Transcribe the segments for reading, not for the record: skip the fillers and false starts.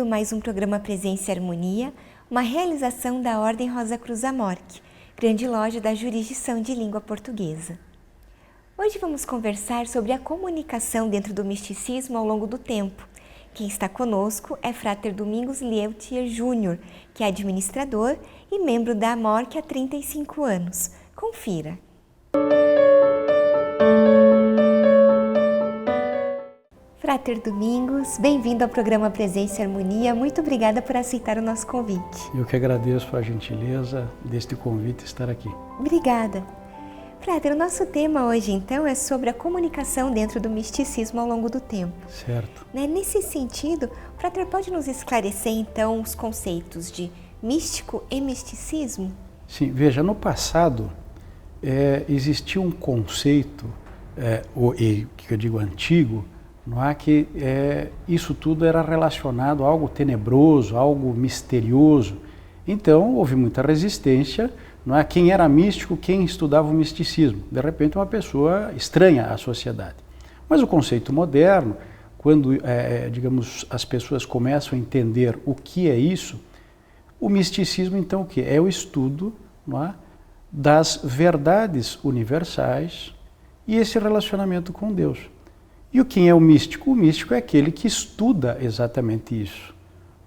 começando mais um programa Presença e Harmonia, uma realização da Ordem Rosa Cruz Amorque, grande loja da jurisdição de língua portuguesa. Hoje vamos conversar sobre a comunicação dentro do misticismo ao longo do tempo. Quem está conosco é Frater Domingos Leutier Júnior, que é administrador e membro da Amorque há 35 anos. Confira! Frater Domingos, bem-vindo ao programa Presença e Harmonia. Muito obrigada por aceitar o nosso convite. Eu que agradeço a gentileza deste convite estar aqui. Obrigada. Frater, o nosso tema hoje, então, é sobre a comunicação dentro do misticismo ao longo do tempo. Certo. Nesse sentido, o Frater pode nos esclarecer, então, os conceitos de místico e misticismo? Sim, veja, no passado existia um conceito, que eu digo antigo, não é que isso tudo era relacionado a algo tenebroso, algo misterioso. Então, houve muita resistência, não é? Quem era místico, quem estudava o misticismo. De repente, uma pessoa estranha à sociedade. Mas o conceito moderno, quando, digamos, as pessoas começam a entender o que é isso, o misticismo, então, o que é? É o estudo, não é, das verdades universais e esse relacionamento com Deus. E quem é o místico? O místico é aquele que estuda exatamente isso,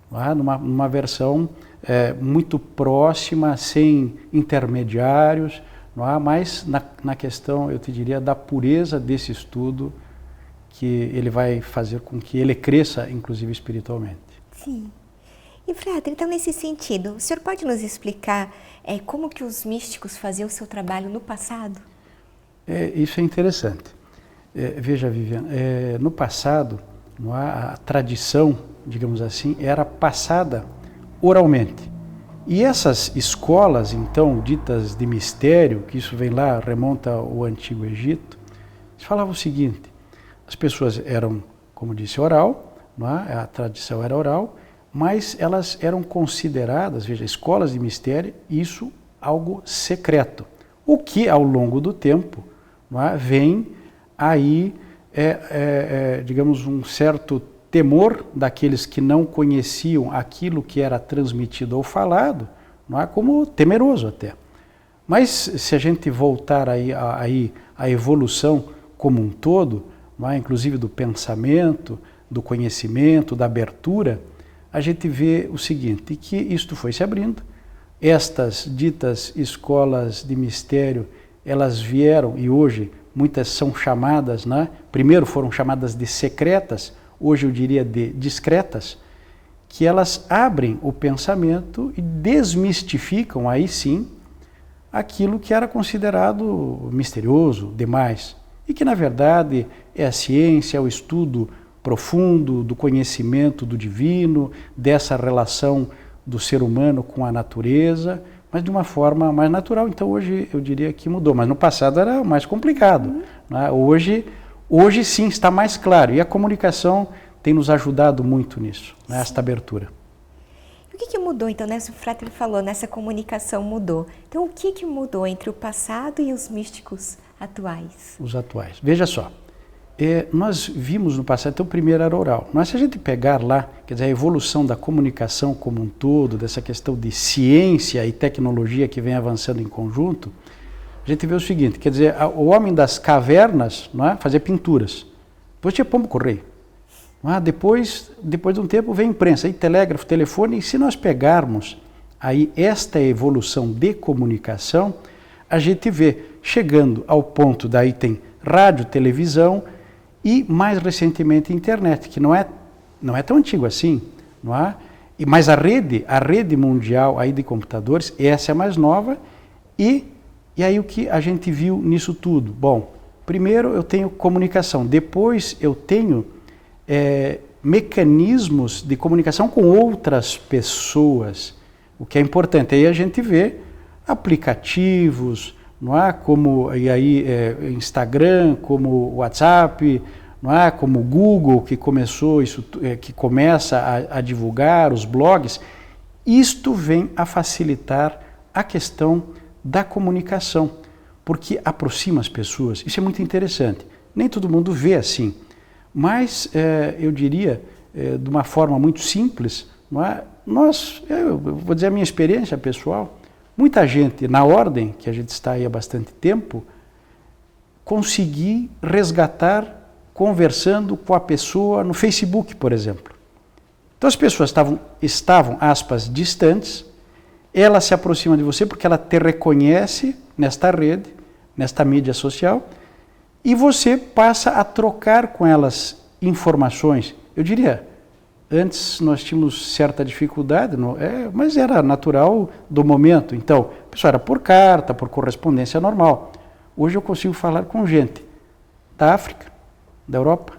não é? Numa versão muito próxima, sem intermediários, não é? Mas na questão, eu te diria, da pureza desse estudo, que ele vai fazer com que ele cresça, inclusive espiritualmente. Sim. E, Frater, então, nesse sentido, o senhor pode nos explicar como que os místicos faziam o seu trabalho no passado? Isso é interessante. Veja, Vivian, no passado, a tradição, digamos assim, era passada oralmente. E essas escolas, então, ditas de mistério, que isso vem lá, remonta ao Antigo Egito, eles falavam o seguinte: as pessoas eram, como disse, oral, a tradição era oral, mas elas eram consideradas, veja, escolas de mistério, isso algo secreto. O que, ao longo do tempo, vem aí, digamos, um certo temor daqueles que não conheciam aquilo que era transmitido ou falado, como temeroso até. Mas se a gente voltar aí à evolução como um todo, inclusive do pensamento, do conhecimento, da abertura, a gente vê o seguinte, que isto foi se abrindo, estas ditas escolas de mistério, elas vieram e hoje muitas são chamadas, primeiro foram chamadas de secretas, hoje eu diria de discretas, que elas abrem o pensamento e desmistificam, aí sim, aquilo que era considerado misterioso demais. E que, na verdade, é a ciência, é o estudo profundo do conhecimento do divino, dessa relação do ser humano com a natureza, mas de uma forma mais natural. Então hoje eu diria que mudou, mas no passado era mais complicado. Hoje sim está mais claro, e a comunicação tem nos ajudado muito nisso, esta abertura. E o que mudou então, O Frater falou, nessa comunicação mudou. Então o que mudou entre o passado e os místicos atuais? Os atuais. Veja só, nós vimos no passado, então o primeiro era oral. Mas se a gente pegar lá, quer dizer, a evolução da comunicação como um todo, dessa questão de ciência e tecnologia que vem avançando em conjunto, a gente vê o seguinte, quer dizer, o homem das cavernas fazia pinturas, depois tinha pombo-correio. Depois de um tempo vem a imprensa, aí telégrafo, telefone, e se nós pegarmos aí esta evolução de comunicação, a gente vê chegando ao ponto, daí tem rádio, televisão, e mais recentemente internet, que não é tão antigo assim, mas a rede mundial aí de computadores, essa é a mais nova, e aí o que a gente viu nisso tudo? Bom, primeiro eu tenho comunicação, depois eu tenho mecanismos de comunicação com outras pessoas, o que é importante. Aí a gente vê aplicativos, como Instagram, como WhatsApp, como o Google, que começou isso, que começa a divulgar os blogs. Isto vem a facilitar a questão da comunicação, porque aproxima as pessoas. Isso é muito interessante. Nem todo mundo vê assim, mas eu diria, de uma forma muito simples, não é? Eu vou dizer a minha experiência pessoal, muita gente na ordem, que a gente está aí há bastante tempo, consegui resgatar conversando com a pessoa no Facebook, por exemplo. Então as pessoas estavam, aspas, distantes, ela se aproxima de você porque ela te reconhece nesta rede, nesta mídia social, e você passa a trocar com elas informações. Eu diria, antes nós tínhamos certa dificuldade, mas era natural do momento. Então, a pessoa era por carta, por correspondência normal. Hoje eu consigo falar com gente da África, da Europa,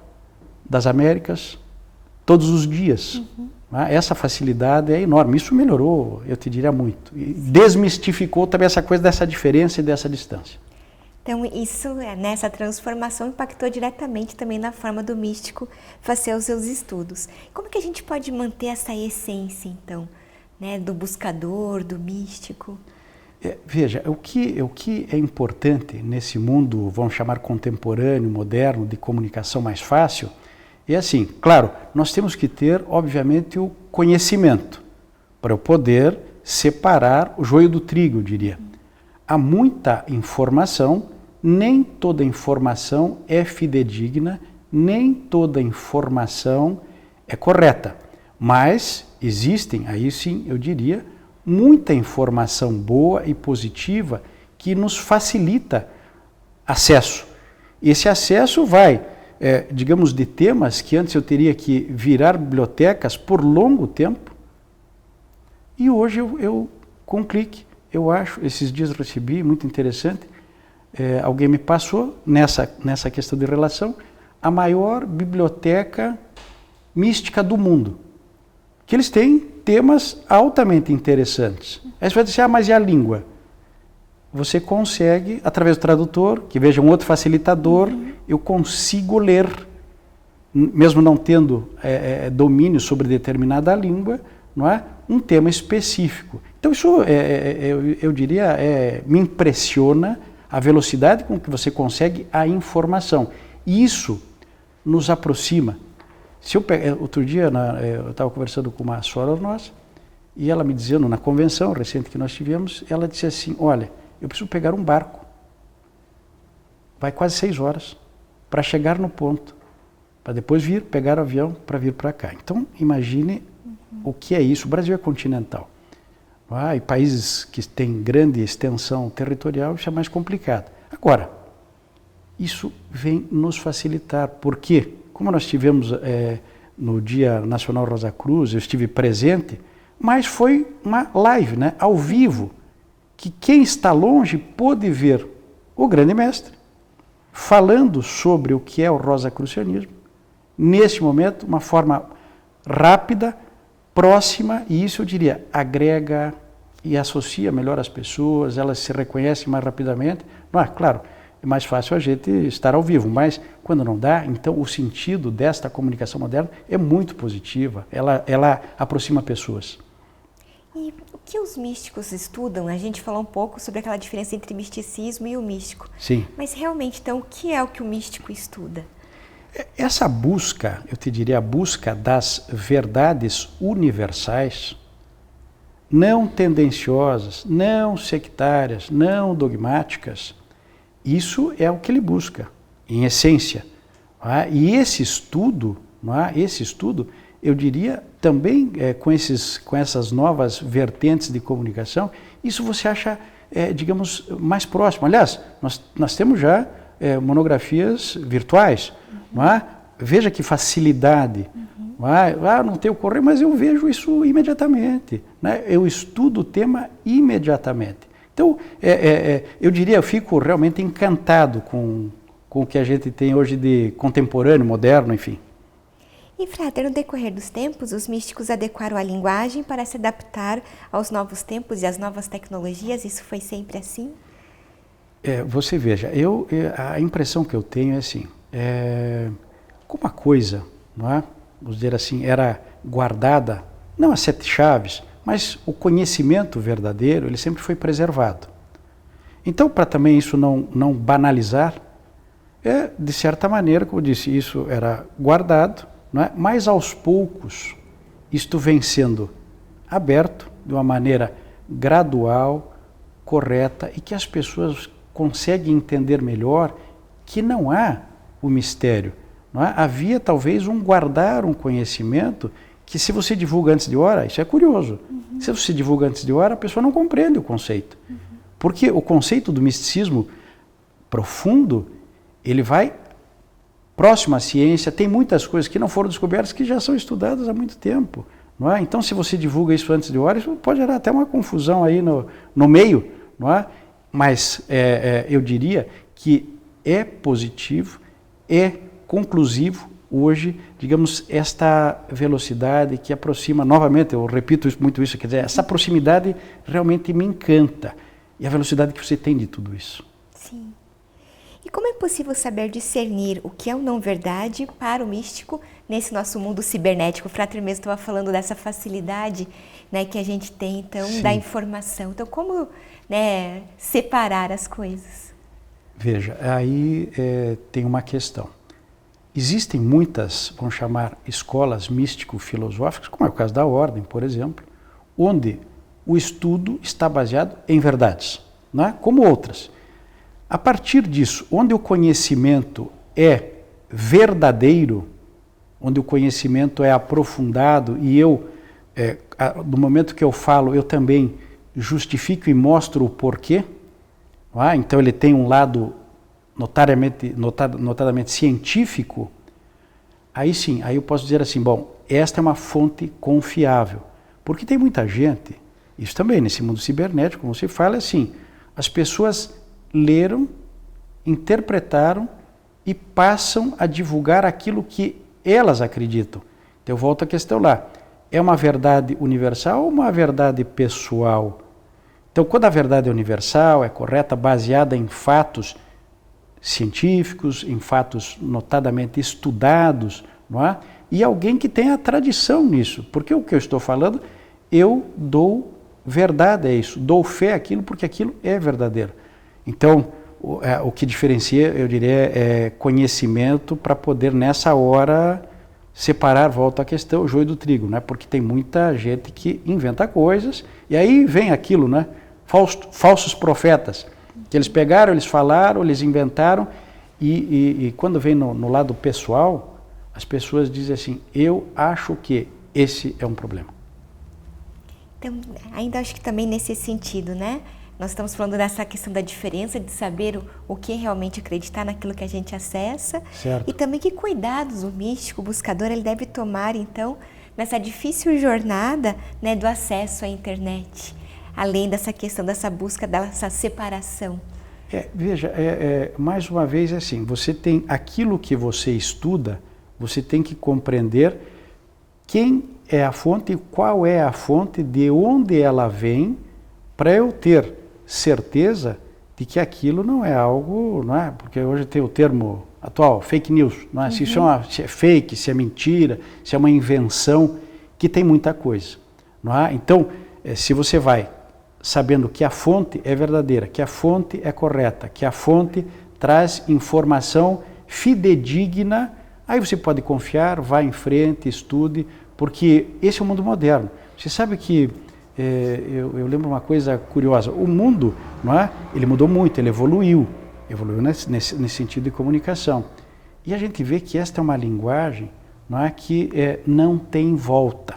das Américas, todos os dias. Essa facilidade é enorme. Isso melhorou, eu te diria, muito. E desmistificou também essa coisa dessa diferença e dessa distância. Então, isso, nessa transformação, impactou diretamente também na forma do místico fazer os seus estudos. Como que a gente pode manter essa essência, então, né, do buscador, do místico? Veja, o que é importante nesse mundo, vamos chamar contemporâneo, moderno, de comunicação mais fácil, é assim, claro, nós temos que ter, obviamente, o conhecimento, para eu poder separar o joio do trigo, eu diria. Há muita informação, nem toda informação é fidedigna, nem toda informação é correta, mas existem, aí sim eu diria, muita informação boa e positiva que nos facilita acesso. Esse acesso vai, digamos, de temas que antes eu teria que virar bibliotecas por longo tempo, e hoje eu com um clique, eu acho, esses dias recebi, muito interessante, alguém me passou, nessa questão de relação, a maior biblioteca mística do mundo, que eles têm temas altamente interessantes. Aí você vai dizer, mas e a língua? Você consegue, através do tradutor, que veja um outro facilitador, eu consigo ler, mesmo não tendo domínio sobre determinada língua, não é? Um tema específico. Então isso, eu diria, me impressiona a velocidade com que você consegue a informação. E isso nos aproxima. Outro dia eu estava conversando com uma sogra nossa, e ela me dizendo, na convenção recente que nós tivemos, ela disse assim, olha, eu preciso pegar um barco, vai quase 6 horas, para chegar no ponto, para depois pegar o avião para vir para cá. Então, imagine o que é isso. O Brasil é continental. E países que têm grande extensão territorial, isso é mais complicado. Agora, isso vem nos facilitar, porque, como nós tivemos no Dia Nacional Rosa Cruz, eu estive presente, mas foi uma live, né, ao vivo, que quem está longe pôde ver o grande mestre falando sobre o que é o rosacrucianismo, nesse momento, uma forma rápida, próxima, e isso eu diria, agrega e associa melhor as pessoas, elas se reconhecem mais rapidamente. Claro, é mais fácil a gente estar ao vivo, mas quando não dá, então o sentido desta comunicação moderna é muito positiva, ela aproxima pessoas. E o que os místicos estudam? A gente falou um pouco sobre aquela diferença entre misticismo e o místico. Sim. Mas realmente, então, o que é o que o místico estuda? Essa busca, eu te diria, a busca das verdades universais, não tendenciosas, não sectárias, não dogmáticas, isso é o que ele busca, em essência. E esse estudo, eu diria, também com essas novas vertentes de comunicação, isso você acha, digamos, mais próximo. Aliás, nós temos já monografias virtuais. Veja que facilidade. Não tem o correio, mas eu vejo isso imediatamente. Eu estudo o tema imediatamente. Então, eu diria, eu fico realmente encantado com o que a gente tem hoje de contemporâneo, moderno, enfim. E, Frater, no decorrer dos tempos, os místicos adequaram a linguagem para se adaptar aos novos tempos e às novas tecnologias? Isso foi sempre assim? Você veja, a impressão que eu tenho é assim, como a coisa, vamos dizer assim, era guardada, não a 7 chaves, mas o conhecimento verdadeiro, ele sempre foi preservado. Então, para também isso não banalizar, de certa maneira, como eu disse, isso era guardado, não é? Mas aos poucos isto vem sendo aberto de uma maneira gradual, correta, e que as pessoas conseguem entender melhor que não há o mistério. Não é? Havia talvez guardar um conhecimento que, se você divulga antes de hora, isso é curioso. Se você divulga antes de hora, a pessoa não compreende o conceito. Porque o conceito do misticismo profundo, ele vai próximo à ciência, tem muitas coisas que não foram descobertas que já são estudadas há muito tempo. Não é? Então, se você divulga isso antes de hora, isso pode gerar até uma confusão aí no meio, não é? Mas eu diria que é positivo, é conclusivo hoje, digamos, esta velocidade que aproxima, novamente, eu repito muito isso, quer dizer, essa proximidade realmente me encanta, e a velocidade que você tem de tudo isso. Sim. E como é possível saber discernir o que é ou não verdade para o místico nesse nosso mundo cibernético? O Frater mesmo estava falando dessa facilidade, né, que a gente tem, então, Sim. da informação. Então, como, né, separar as coisas? Veja, aí tem uma questão. Existem muitas, vamos chamar, escolas místico-filosóficas, como é o caso da Ordem, por exemplo, onde o estudo está baseado em verdades, não é? Como outras. A partir disso, onde o conhecimento é verdadeiro, onde o conhecimento é aprofundado e eu, no momento que eu falo, eu também justifico e mostro o porquê, não é? Então ele tem um lado notadamente científico, aí sim, aí eu posso dizer assim, bom, esta é uma fonte confiável. Porque tem muita gente, isso também nesse mundo cibernético, como você fala, assim, as pessoas leram, interpretaram e passam a divulgar aquilo que elas acreditam. Então eu volto à questão lá, é uma verdade universal ou uma verdade pessoal? Então quando a verdade é universal, é correta, baseada em fatos científicos, em fatos notadamente estudados, não é? E alguém que tenha tradição nisso, porque o que eu estou falando, eu dou verdade a isso, dou fé àquilo porque aquilo é verdadeiro. Então, o que diferencia, eu diria, é conhecimento para poder, nessa hora, separar, volta à questão, o joio do trigo, né? Porque tem muita gente que inventa coisas, e aí vem aquilo, né? Falsos profetas, que eles pegaram, eles falaram, eles inventaram, e quando vem no lado pessoal, as pessoas dizem assim, eu acho que esse é um problema. Então, ainda acho que também nesse sentido, né? Nós estamos falando dessa questão da diferença, de saber o que realmente acreditar naquilo que a gente acessa. Certo. E também que cuidados o místico, o buscador, ele deve tomar, então, nessa difícil jornada, né, do acesso à internet. Além dessa questão, dessa busca, dessa separação. Veja, mais uma vez assim, você tem aquilo que você estuda, você tem que compreender quem é a fonte, qual é a fonte, de onde ela vem, para eu ter certeza de que aquilo não é algo, não é? Porque hoje tem o termo atual, fake news, não é? Se isso se é fake, se é mentira, se é uma invenção, que tem muita coisa, não é? Então, se você vai sabendo que a fonte é verdadeira, que a fonte é correta, que a fonte traz informação fidedigna, aí você pode confiar, vá em frente, estude, porque esse é o mundo moderno. Você sabe que eu lembro uma coisa curiosa, o mundo, não é? Ele mudou muito, ele evoluiu nesse sentido de comunicação. E a gente vê que esta é uma linguagem, não é, que não tem volta.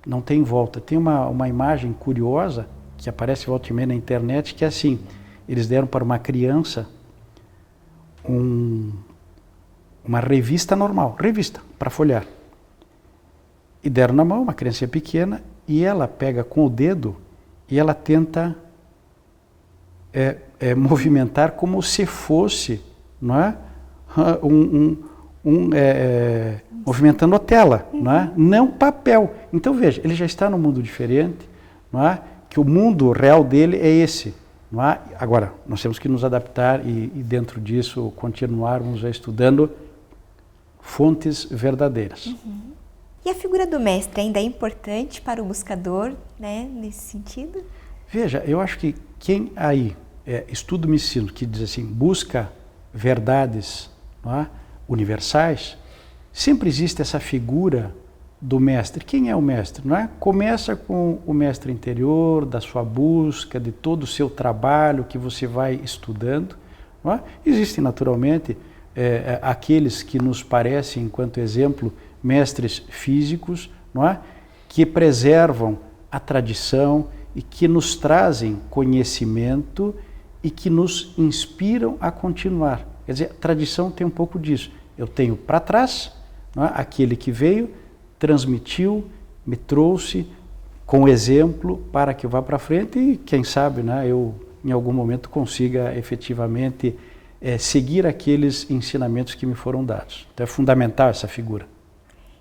Não tem volta. Tem uma imagem curiosa, que aparece volta e meia na internet, que é assim, eles deram para uma criança uma revista normal, revista, para folhear. E deram na mão, uma criança pequena, e ela pega com o dedo e ela tenta movimentar como se fosse, não é? Movimentando a tela, não é? Não papel. Então veja, ele já está num mundo diferente, não é? Que o mundo real dele é esse, não é? Agora, nós temos que nos adaptar e dentro disso continuarmos estudando fontes verdadeiras. E a figura do mestre ainda é importante para o buscador, né, nesse sentido? Veja, eu acho que quem aí estuda o misticismo, que diz assim, busca verdades, não é, universais, sempre existe essa figura do mestre. Quem é o mestre? Não é? Começa com o mestre interior, da sua busca, de todo o seu trabalho que você vai estudando. Não é? Existem naturalmente aqueles que nos parecem, enquanto exemplo, mestres físicos, não é? Que preservam a tradição e que nos trazem conhecimento e que nos inspiram a continuar. Quer dizer, a tradição tem um pouco disso. Eu tenho para trás, não é? Aquele que veio, transmitiu, me trouxe com exemplo para que eu vá para frente e, quem sabe, né, eu em algum momento consiga efetivamente seguir aqueles ensinamentos que me foram dados. Então é fundamental essa figura.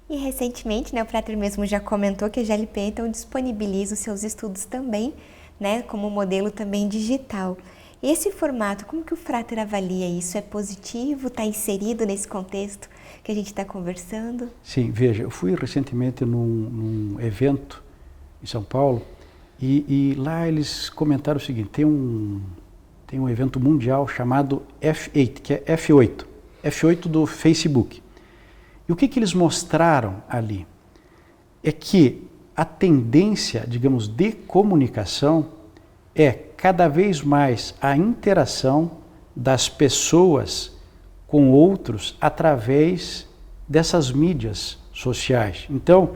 E recentemente, né, o Frater mesmo já comentou que a GLP então disponibiliza os seus estudos também, né, como modelo também digital. E esse formato, como que o Frater avalia isso? É positivo? Está inserido nesse contexto que a gente está conversando? Sim, veja, eu fui recentemente num evento em São Paulo e lá eles comentaram o seguinte, tem um evento mundial chamado F8, que é F8 do Facebook. E o que eles mostraram ali? É que a tendência, digamos, de comunicação é cada vez mais a interação das pessoas com outros através dessas mídias sociais. Então,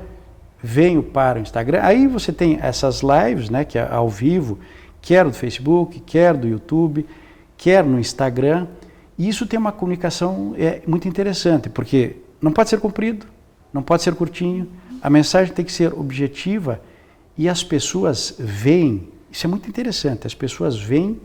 venho para o Instagram, aí você tem essas lives, né, que é ao vivo, quer do Facebook, quer do YouTube, quer no Instagram, e isso tem uma comunicação muito interessante, porque não pode ser comprido, não pode ser curtinho, a mensagem tem que ser objetiva e as pessoas veem, isso é muito interessante, as pessoas veem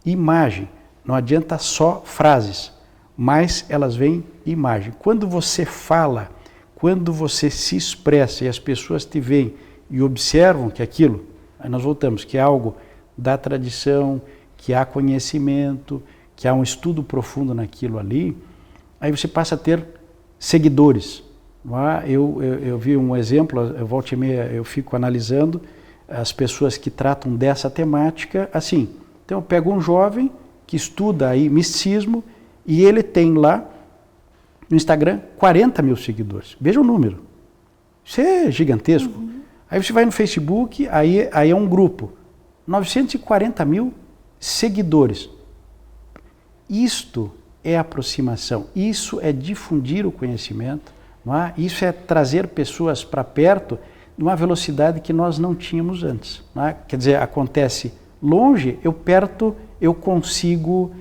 imagem, não adianta só frases, mas elas veem imagem. Quando você fala, quando você se expressa e as pessoas te veem e observam que aquilo, aí nós voltamos, que é algo da tradição, que há conhecimento, que há um estudo profundo naquilo ali, aí você passa a ter seguidores. Eu vi um exemplo, eu volta e meia eu fico analisando as pessoas que tratam dessa temática assim. Então eu pego um jovem que estuda aí misticismo e ele tem lá no Instagram 40 mil seguidores. Veja o número. Isso é gigantesco. Aí você vai no Facebook, aí é um grupo. 940 mil seguidores. Isto é aproximação, isso é difundir o conhecimento, não é? Isso é trazer pessoas para perto numa velocidade que nós não tínhamos antes. Não é? Quer dizer, acontece longe, eu perto, eu consigo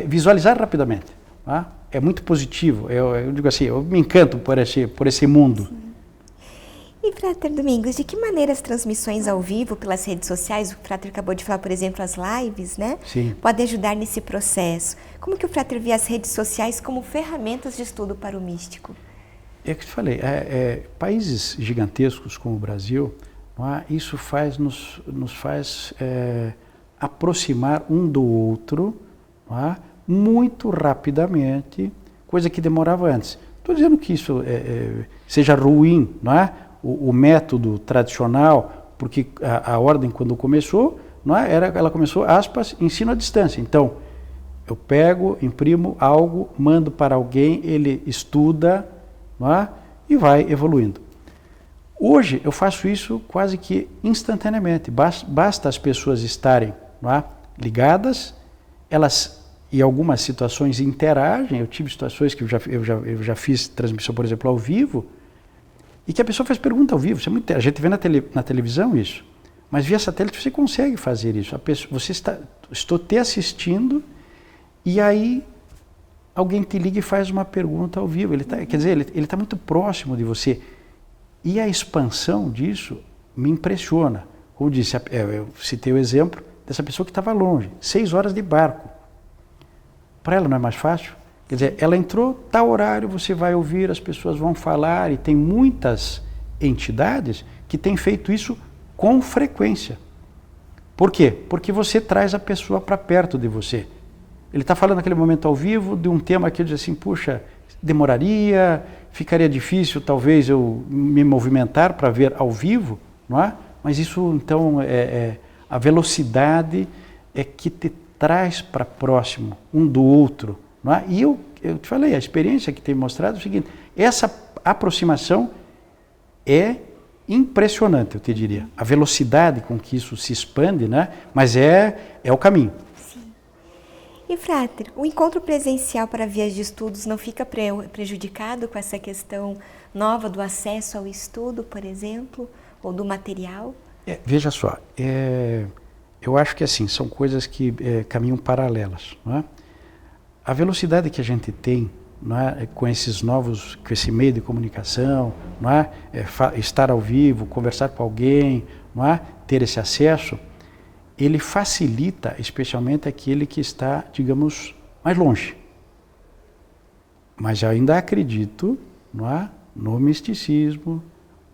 visualizar rapidamente. Não é? É muito positivo, eu digo assim, eu me encanto por esse mundo. Sim. E, Frater Domingos, de que maneira as transmissões ao vivo pelas redes sociais, o Frater acabou de falar, por exemplo, as lives, né? Sim. Podem ajudar nesse processo? Como que o Frater vê as redes sociais como ferramentas de estudo para o místico? É o que eu te falei, países gigantescos como o Brasil, não é? Isso nos faz aproximar um do outro, não é? Muito rapidamente, coisa que demorava antes. Estou dizendo que isso seja ruim, não é? O método tradicional, porque a ordem quando começou, não é? Ela começou, aspas, ensino à distância. Então, eu pego, imprimo algo, mando para alguém, ele estuda, não é? E vai evoluindo. Hoje eu faço isso quase que instantaneamente, basta as pessoas estarem, não é? Ligadas, elas em algumas situações interagem, eu tive situações que eu já fiz transmissão, por exemplo, ao vivo, e que a pessoa faz pergunta ao vivo. Isso é muito, a gente vê na televisão isso, mas via satélite você consegue fazer isso. Estou te assistindo e aí alguém te liga e faz uma pergunta ao vivo. Quer dizer, ele está muito próximo de você. E a expansão disso me impressiona. Como disse, eu citei o exemplo dessa pessoa que estava longe, 6 horas de barco. Para ela não é mais fácil? Quer dizer, ela entrou, tal horário, você vai ouvir, as pessoas vão falar, e tem muitas entidades que têm feito isso com frequência. Por quê? Porque você traz a pessoa para perto de você. Ele está falando naquele momento ao vivo de um tema que eu diz assim, puxa, demoraria, ficaria difícil talvez eu me movimentar para ver ao vivo, não é? Mas isso então a velocidade é que te traz para próximo um do outro, não é? E eu te falei, a experiência que tem mostrado é o seguinte, essa aproximação é impressionante, eu te diria. A velocidade com que isso se expande, né? Mas é o caminho. Sim. E, Frater, o encontro presencial para vias de estudos não fica prejudicado com essa questão nova do acesso ao estudo, por exemplo, ou do material? Veja só, eu acho que assim, são coisas que caminham paralelas. Não é? A velocidade que a gente tem, não é, com esse meio de comunicação, não é, estar ao vivo, conversar com alguém, não é, ter esse acesso, ele facilita especialmente aquele que está, digamos, mais longe. Mas eu ainda acredito, não é, no misticismo,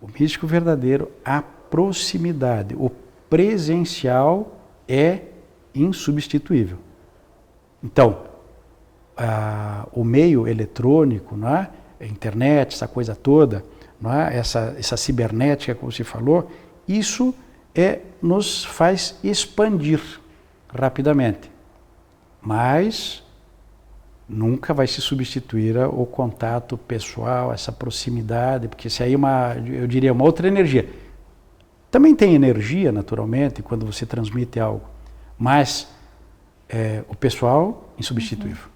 o místico verdadeiro, a proximidade, o presencial é insubstituível. Então, o meio eletrônico, não é? A internet, essa coisa toda, não é? Essa cibernética, como se falou, isso nos faz expandir rapidamente. Mas nunca vai se substituir o contato pessoal, essa proximidade, porque isso aí eu diria, uma outra energia. Também tem energia, naturalmente, quando você transmite algo, mas o pessoal, insubstituível.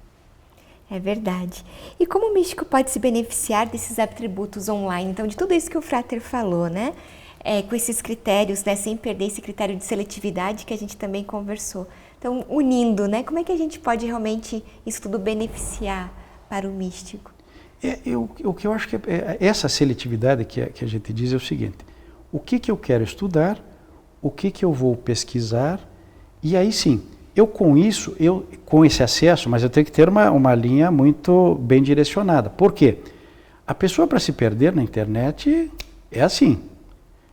É verdade. E como o místico pode se beneficiar desses atributos online? Então, de tudo isso que o Frater falou, né? Com esses critérios, né? Sem perder esse critério de seletividade que a gente também conversou. Então, unindo, né? Como é que a gente pode realmente isso tudo beneficiar para o místico? O que eu acho que essa seletividade que a gente diz é o seguinte: o que eu quero estudar, o que eu vou pesquisar, e aí sim, com esse acesso, mas eu tenho que ter uma linha muito bem direcionada. Por quê? A pessoa, para se perder na internet, é assim.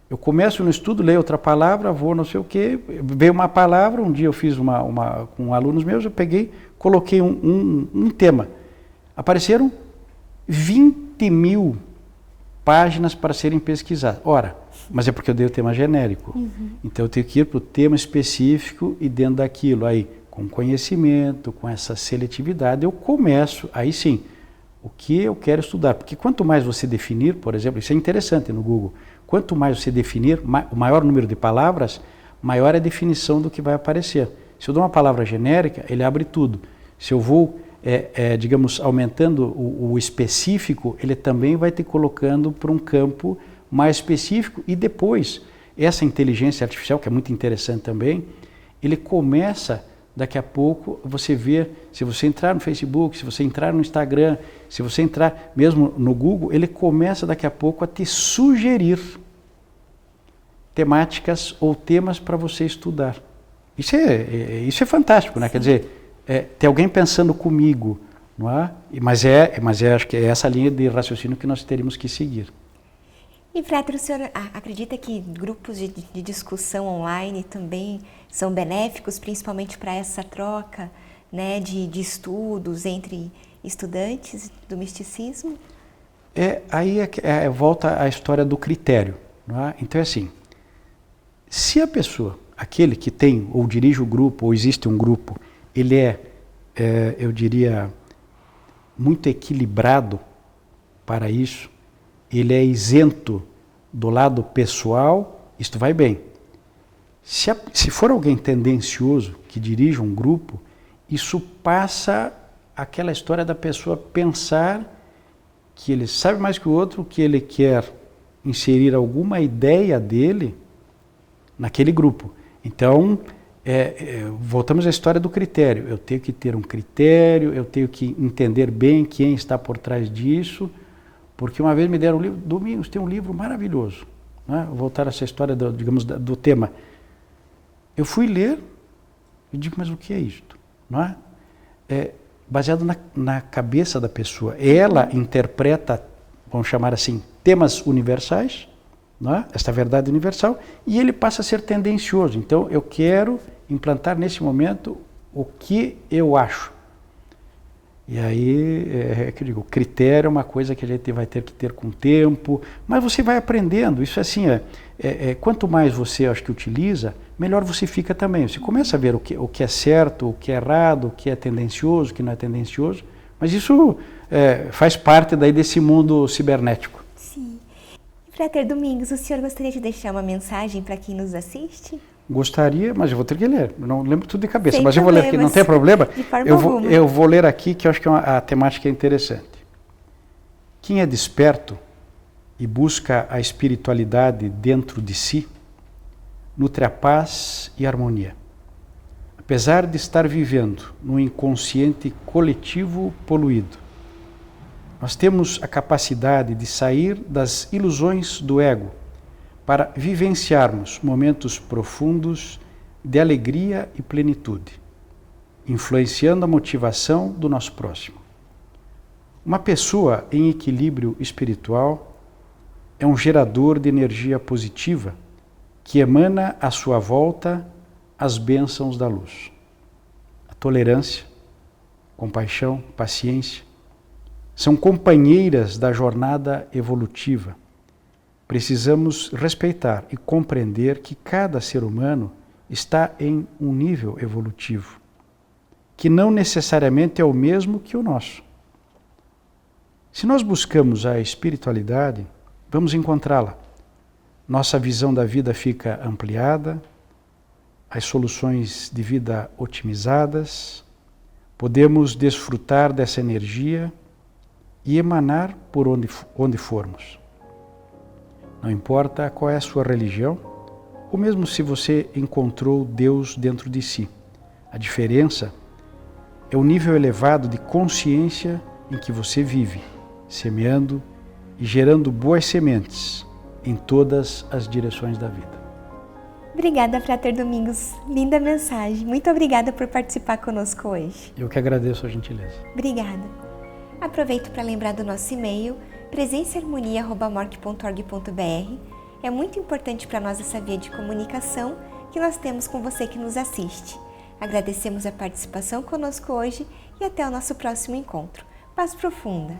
Eu começo no estudo, leio outra palavra, vou não sei o quê, veio uma palavra, um dia eu fiz com alunos meus, eu peguei, coloquei um tema. Apareceram 20 mil páginas para serem pesquisadas. Ora, mas é porque eu dei o tema genérico. Então eu tenho que ir para o tema específico e dentro daquilo, aí, com conhecimento, com essa seletividade, eu começo, aí sim, o que eu quero estudar. Porque quanto mais você definir, por exemplo, isso é interessante no Google, quanto mais você definir, o maior número de palavras, maior é a definição do que vai aparecer. Se eu dou uma palavra genérica, ele abre tudo. Se eu vou, digamos, aumentando o específico, ele também vai te colocando para um campo mais específico, e depois, essa inteligência artificial, que é muito interessante também, ele começa, daqui a pouco, você ver, se você entrar no Facebook, se você entrar no Instagram, se você entrar mesmo no Google, ele começa daqui a pouco a te sugerir temáticas ou temas para você estudar. Isso é fantástico, né? Quer dizer, tem alguém pensando comigo, não é? Mas acho que é essa linha de raciocínio que nós teríamos que seguir. E, Frater, o senhor acredita que grupos de discussão online também são benéficos, principalmente para essa troca, né, de estudos entre estudantes do misticismo? Aí volta a história do critério. Não é? Então é assim, se a pessoa, aquele que tem ou dirige o grupo, ou existe um grupo, ele eu diria, muito equilibrado para isso, ele é isento do lado pessoal, isto vai bem. Se for alguém tendencioso que dirige um grupo, isso passa aquela história da pessoa pensar que ele sabe mais que o outro, que ele quer inserir alguma ideia dele naquele grupo. Então, voltamos à história do critério. Eu tenho que ter um critério, eu tenho que entender bem quem está por trás disso, porque uma vez me deram um livro, Domingos tem um livro maravilhoso, né? Vou voltar a essa história do tema. Eu fui ler e digo, mas o que é isto? Não é? Baseado na cabeça da pessoa. Ela interpreta, vamos chamar assim, temas universais, não é? Esta verdade universal, e ele passa a ser tendencioso. Então, eu quero implantar nesse momento o que eu acho. E aí, que eu digo, critério é uma coisa que a gente vai ter que ter com o tempo, mas você vai aprendendo. Isso assim, quanto mais você, acho que utiliza, melhor você fica também. Você começa a ver o que é certo, o que é errado, o que é tendencioso, o que não é tendencioso, mas isso faz parte daí desse mundo cibernético. Frater Domingos, o senhor gostaria de deixar uma mensagem para quem nos assiste? Gostaria, mas eu vou ter que ler. Eu não lembro tudo de cabeça, Sem mas eu vou ler aqui, não tem problema? De forma alguma. Eu vou ler aqui, que eu acho que a temática é interessante. Quem é desperto e busca a espiritualidade dentro de si, nutre a paz e a harmonia. Apesar de estar vivendo num inconsciente coletivo poluído, nós temos a capacidade de sair das ilusões do ego para vivenciarmos momentos profundos de alegria e plenitude, influenciando a motivação do nosso próximo. Uma pessoa em equilíbrio espiritual é um gerador de energia positiva que emana à sua volta as bênçãos da luz. A tolerância, compaixão, paciência são companheiras da jornada evolutiva. Precisamos respeitar e compreender que cada ser humano está em um nível evolutivo, que não necessariamente é o mesmo que o nosso. Se nós buscamos a espiritualidade, vamos encontrá-la. Nossa visão da vida fica ampliada, as soluções de vida otimizadas, podemos desfrutar dessa energia e emanar por onde formos. Não importa qual é a sua religião, ou mesmo se você encontrou Deus dentro de si. A diferença é o nível elevado de consciência em que você vive, semeando e gerando boas sementes em todas as direções da vida. Obrigada, Frater Domingos. Linda mensagem. Muito obrigada por participar conosco hoje. Eu que agradeço a gentileza. Obrigada. Aproveito para lembrar do nosso e-mail, presençaharmonia@morc.org.br. É muito importante para nós essa via de comunicação que nós temos com você que nos assiste. Agradecemos a participação conosco hoje e até o nosso próximo encontro. Paz profunda.